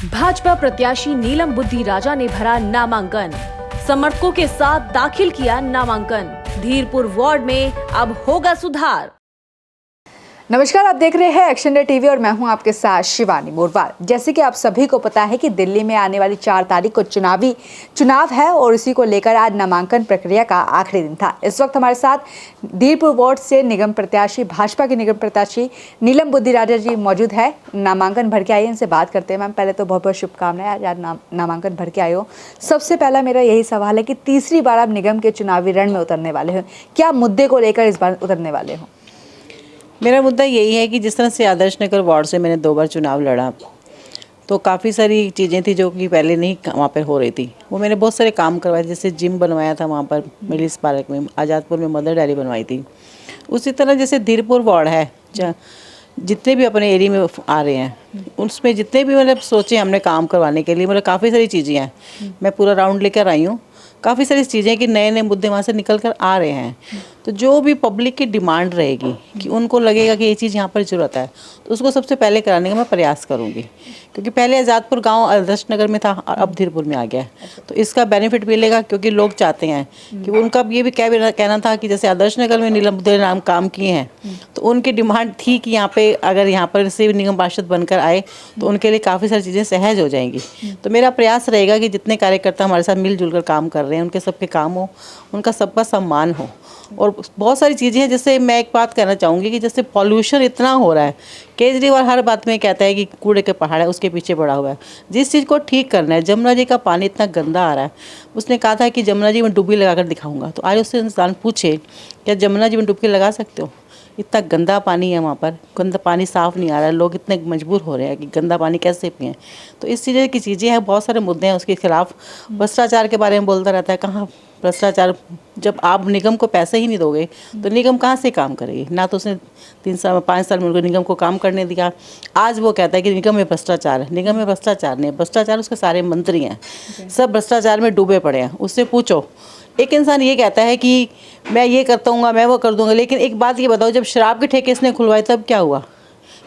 भाजपा प्रत्याशी नीलम बुद्धि राजा ने भरा नामांकन, समर्थकों के साथ दाखिल किया नामांकन। धीरपुर वार्ड में अब होगा सुधार। नमस्कार, आप देख रहे हैं एक्शन डे टीवी और मैं हूं आपके साथ शिवानी मोरवाल। जैसे कि आप सभी को पता है कि दिल्ली में आने वाली 4 तारीख को चुनाव है और इसी को लेकर आज नामांकन प्रक्रिया का आखिरी दिन था। इस वक्त हमारे साथ धीरपुर वार्ड से भाजपा के निगम प्रत्याशी नीलम बुद्धि राजा जी मौजूद है। नामांकन भर के आई, इनसे बात करते हैं। मैम, पहले तो बहुत बहुत शुभकामनाएं, आज नामांकन भर के आए हो। सबसे पहला मेरा यही सवाल है कि तीसरी बार आप निगम के चुनावी रण में उतरने वाले हो, क्या मुद्दे को लेकर इस बार उतरने वाले हो? मेरा मुद्दा यही है कि जिस तरह से आदर्श नगर वार्ड से मैंने 2 बार चुनाव लड़ा, तो काफ़ी सारी चीज़ें थी जो कि पहले नहीं वहाँ पर हो रही थी। वो मैंने बहुत सारे काम करवाए, जैसे जिम बनवाया था वहाँ पर मिलिस पार्क में, आज़ादपुर में मदर डेयरी बनवाई थी। उसी तरह जैसे धीरपुर वार्ड है, जितने भी अपने एरिया में आ रहे हैं उसमें जितने भी मतलब सोचे हमने काम करवाने के लिए, मतलब काफ़ी सारी चीज़ें हैं। मैं पूरा राउंड लेकर आई हूँ। काफ़ी सारी चीज़ें कि नए नए मुद्दे वहाँ से निकल कर आ रहे हैं। तो जो भी पब्लिक की डिमांड रहेगी कि उनको लगेगा कि ये चीज़ यहाँ पर ज़रूरत है, तो उसको सबसे पहले कराने का मैं प्रयास करूँगी। क्योंकि पहले आज़ादपुर गांव आदर्श नगर में था और अब धीरपुर में आ गया है, तो इसका बेनिफिट मिलेगा। क्योंकि लोग चाहते हैं कि उनका ये भी कहना था कि जैसे आदर्श नगर में नीलम बुद्धि नाम काम किए हैं, तो उनकी डिमांड थी कि यहाँ पे अगर यहाँ पर से निगम पार्षद बनकर आए तो उनके लिए काफ़ी सारी चीज़ें सहज हो जाएंगी। तो मेरा प्रयास रहेगा कि जितने कार्यकर्ता हमारे साथ मिलजुल कर काम कर रहे हैं उनके सबके काम हो, उनका सबका सम्मान हो। और बहुत सारी चीज़ें हैं। जैसे मैं एक बात कहना चाहूँगी कि जैसे पॉल्यूशन इतना हो रहा है, केजरीवाल हर बात में कहता है कि कूड़े के पहाड़ है, उसके पीछे पड़ा हुआ है। जिस चीज़ को ठीक करना है, जमुना जी का पानी इतना गंदा आ रहा है, उसने कहा था कि जमुना जी में डुबकी लगाकर दिखाऊंगा। तो आज उससे इंसान पूछे क्या जमुना जी में डुबकी लगा सकते हो? इतना गंदा पानी है वहाँ पर, गंदा पानी साफ़ नहीं आ रहा है। लोग इतने मजबूर हो रहे हैं कि गंदा पानी कैसे पिएं। तो इस चीज़ की चीज़ें हैं, बहुत सारे मुद्दे हैं उसके खिलाफ। भ्रष्टाचार के बारे में बोलता रहता है। कहाँ भ्रष्टाचार? जब आप निगम को पैसे ही नहीं दोगे तो निगम कहाँ से काम करेगी? ना तो उसने 5 साल में उनको निगम को काम करने दिया। आज वो कहता है कि निगम में भ्रष्टाचार है। निगम में भ्रष्टाचार नहीं है, भ्रष्टाचार उसके सारे मंत्री हैं, सब भ्रष्टाचार में डूबे पड़े हैं। उससे पूछो। एक इंसान ये कहता है कि मैं ये करता हूँ, मैं वो कर दूंगा, लेकिन एक बात ये बताओ, जब शराब के ठेके इसने खुलवाए तब क्या हुआ?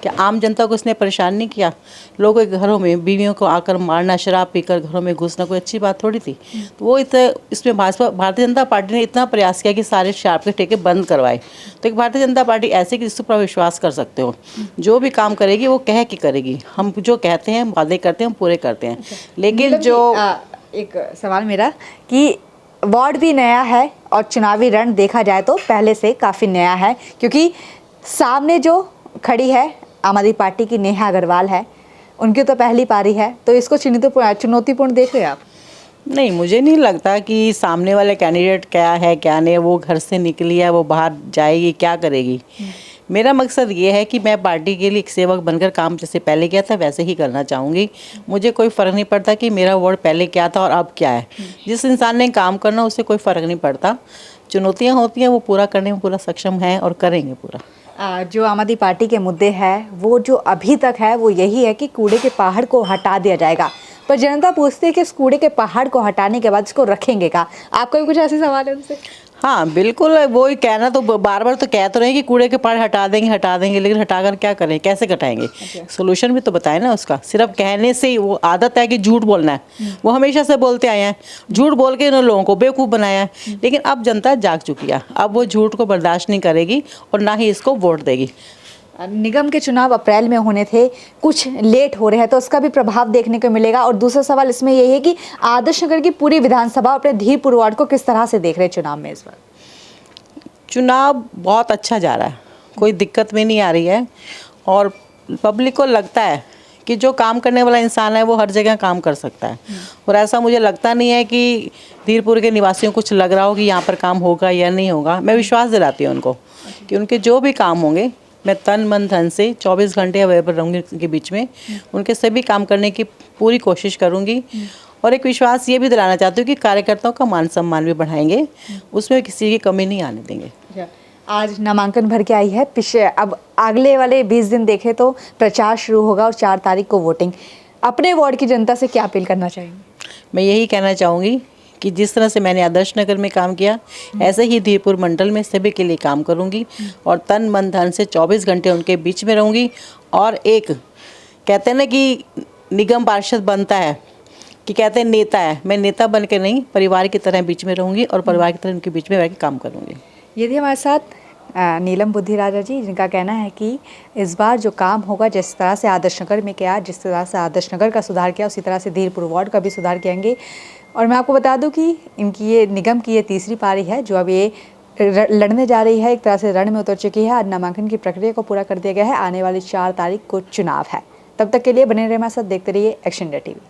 क्या आम जनता को इसने परेशान नहीं किया? लोगों के घरों में बीवियों को आकर मारना, शराब पीकर घरों में घुसना कोई अच्छी बात थोड़ी थी। तो वो इसमें भारतीय जनता पार्टी ने इतना प्रयास किया कि सारे शराब के ठेके बंद करवाए। तो एक भारतीय जनता पार्टी ऐसे कि जिस पर विश्वास कर सकते हो, जो भी काम करेगी वो कह के करेगी। हम जो कहते हैं, वादे करते हैं, हम पूरे करते हैं। लेकिन जो एक सवाल मेरा कि वार्ड भी नया है और चुनावी रण देखा जाए तो पहले से काफ़ी नया है, क्योंकि सामने जो खड़ी है आम आदमी पार्टी की नेहा अग्रवाल है, उनकी तो पहली पारी है। तो इसको चुनौतीपूर्ण देख रहे हैं आप? नहीं, मुझे नहीं लगता कि सामने वाले कैंडिडेट क्या है क्या नहीं। वो घर से निकली है, वो बाहर जाएगी, क्या करेगी। मेरा मकसद ये है कि मैं पार्टी के लिए एक सेवक बनकर काम जैसे पहले किया था वैसे ही करना चाहूँगी। मुझे कोई फ़र्क नहीं पड़ता कि मेरा वार्ड पहले क्या था और अब क्या है। जिस इंसान ने काम करना उससे कोई फ़र्क नहीं पड़ता। चुनौतियाँ होती हैं, वो पूरा करने में पूरा सक्षम है और करेंगे पूरा। जो आम आदमी पार्टी के मुद्दे हैं वो जो अभी तक है वो यही है कि कूड़े के पहाड़ को हटा दिया जाएगा, पर जनता पूछती है कि इस कूड़े के पहाड़ को हटाने के बाद इसको रखेंगे का? आपका भी कुछ ऐसे सवाल है उनसे? हाँ बिल्कुल, वो ही कहना तो बार बार तो कह तो रहे हैं कि कूड़े के पहाड़ हटा देंगे, लेकिन हटाकर क्या करें, कैसे घटाएंगे? सोल्यूशन भी तो बताएं ना उसका। सिर्फ कहने से ही वो आदत है कि झूठ बोलना है, वो हमेशा से बोलते आए हैं। झूठ बोल के उन लोगों को बेवकूफ़ बनाया है। लेकिन अब जनता जाग चुकी है, अब वो झूठ को बर्दाश्त नहीं करेगी और ना ही इसको वोट देगी। निगम के चुनाव अप्रैल में होने थे, कुछ लेट हो रहे हैं, तो उसका भी प्रभाव देखने को मिलेगा। और दूसरा सवाल इसमें यही है कि आदर्श नगर की पूरी विधानसभा अपने धीरपुर वार्ड को किस तरह से देख रहे हैं चुनाव में? इस बार चुनाव बहुत अच्छा जा रहा है, कोई दिक्कत में नहीं आ रही है। और पब्लिक को लगता है कि जो काम करने वाला इंसान है वो हर जगह काम कर सकता है। और ऐसा मुझे लगता नहीं है कि धीरपुर के निवासियों को कुछ लग रहा हो कि यहाँ पर काम होगा या नहीं होगा। मैं विश्वास दिलाती हूँ उनको कि उनके जो भी काम होंगे, मैं तन मन धन से 24 घंटे अवेलेबल रहूँगी उनके बीच में। उनके सभी काम करने की पूरी कोशिश करूँगी। और एक विश्वास ये भी दिलाना चाहती हूँ कि कार्यकर्ताओं का मान सम्मान भी बढ़ाएंगे, उसमें किसी की कमी नहीं आने देंगे। आज नामांकन भर के आई है, अब अगले वाले 20 दिन देखें तो प्रचार शुरू होगा और 4 तारीख को वोटिंग। अपने वार्ड की जनता से क्या अपील करना चाहेंगे? मैं यही कहना चाहूँगी कि जिस तरह से मैंने आदर्श नगर में काम किया, ऐसे ही धीरपुर मंडल में सभी के लिए काम करूँगी और तन मन धन से 24 घंटे उनके बीच में रहूँगी। और एक कहते हैं ना कि निगम पार्षद बनता है कि कहते हैं नेता है, मैं नेता बन के नहीं, परिवार की तरह बीच में रहूँगी और परिवार की तरह उनके बीच में रह के काम करूँगी। ये थी हमारे साथ नीलम बुद्धि राजा जी, जिनका कहना है कि इस बार जो काम होगा, जिस तरह से आदर्श नगर में किया, जिस तरह से आदर्श नगर का सुधार किया, उसी तरह से धीरपुर वार्ड का भी सुधार किएंगे। और मैं आपको बता दूं कि इनकी ये निगम की ये तीसरी पारी है जो अब ये लड़ने जा रही है, एक तरह से रण में उतर चुकी है। आज नामांकन की प्रक्रिया को पूरा कर दिया गया है। आने वाली 4 तारीख को चुनाव है। तब तक के लिए बने रहिए हमारे साथ, देखते रहिए एक्शन इंडिया टीवी।